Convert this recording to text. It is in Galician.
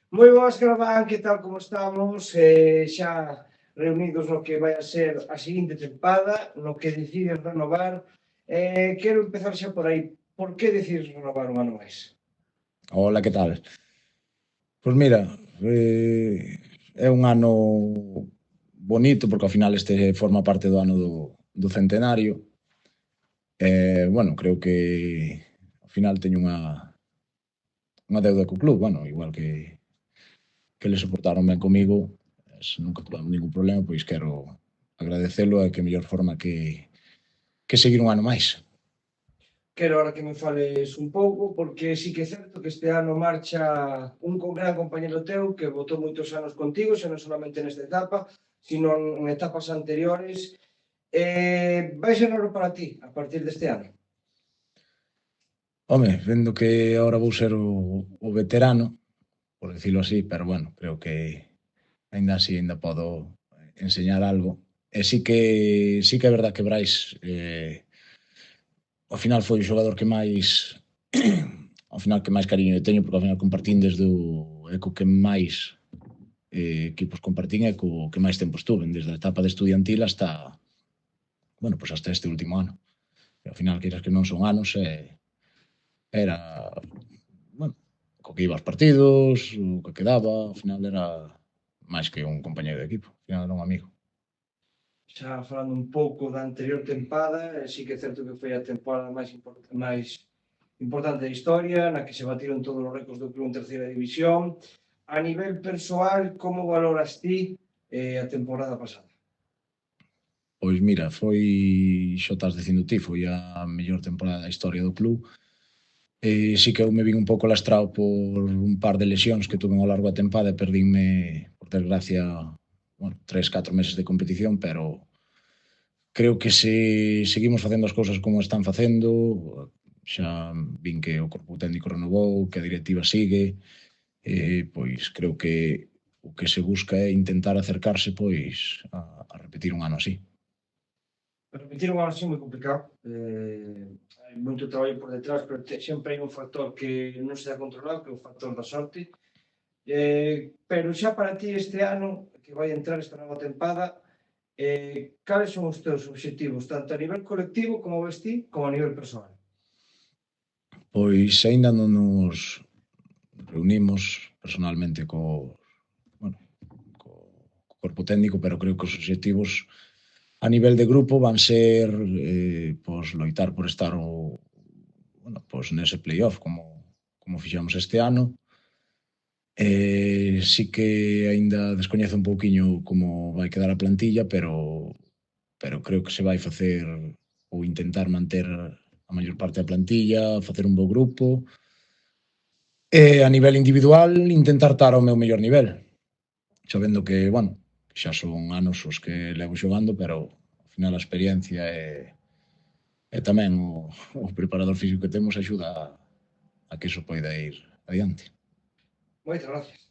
Moi boas, Graván, que tal, como estamos? Xa reunidos no que vai a ser a seguinte tempada, no que decides renovar. Quero empezar xa por aí. Por que decides renovar un ano máis? Hola, que tal? Pois mira, é un ano bonito porque ao final este forma parte do ano do centenario. Bueno, creo que ao final teño unha deuda co club, bueno, igual que le soportaron ben comigo, nunca tivemos ningún problema, pois quero agradecelo e que mellor forma que seguir un ano máis. Quero ahora que me fales un pouco, porque sí que é certo que este ano marcha un gran compañero teu que botou moitos anos contigo, xa non solamente nesta etapa, sino en etapas anteriores. Vai ser raro para ti a partir deste ano? Home, vendo que agora vou ser o veterano, por decirlo así, pero bueno, creo que aínda así aínda podo enseñar algo. E sí que é verdad que Brais ao final foi o xogador que máis ao final que máis cariño teño, porque ao final compartín desde o co que máis equipos compartín e co que máis tempo estuve, desde a etapa de estudiantil hasta, bueno, pues hasta este último ano. E ao final, queiras que non son anos, era, bueno, co que iba aos partidos, o que quedaba, ao final era máis que un compañeiro de equipo, ao final era un amigo. Xa falando un pouco da anterior tempada, sí que é certo que foi a temporada máis importante da historia, na que se batiron todos os récords do club en terceira división. A nivel persoal, como valoras ti a temporada pasada? Pois mira, foi, xo estás dicindo ti, foi a mellor temporada da historia do club. Sí que eu me vin un pouco lastrado por un par de lesións que tuve ao largo da tempada e perdínme, por desgracia, bueno, 3, 4 meses de competición, pero creo que se seguimos facendo as cousas como están facendo, xa vin que o corpo técnico renovou, que a directiva sigue, pois creo que o que se busca é intentar acercarse pois a repetir un ano así. Repetir un ano así moi complicado. Hai moito traballo por detrás, pero sempre hai un factor que non se dá controlado, que é o factor da sorte. Pero xa para ti este ano, que vai entrar esta nova tempada, cales son os teus obxectivos, tanto a nivel colectivo, como ves ti, como a nivel persoal? Pois aínda non nos reunimos personalmente bueno, co corpo técnico, pero creo que os obxectivos a nivel de grupo van ser pois loitar por estar bueno, pois nese playoff como fixemos este ano. Sí que aínda descoñezo un pouquiño como vai quedar a plantilla, pero creo que se vai facer ou intentar manter a maior parte da plantilla, facer un bo grupo. E a nivel individual, intentar estar ao meu mellor nivel. Sabendo que, bueno, xa son anos os que levo xogando, pero ao final a experiencia e tamén o preparador físico que temos axuda a que iso poida ir adiante. Moitas gracias.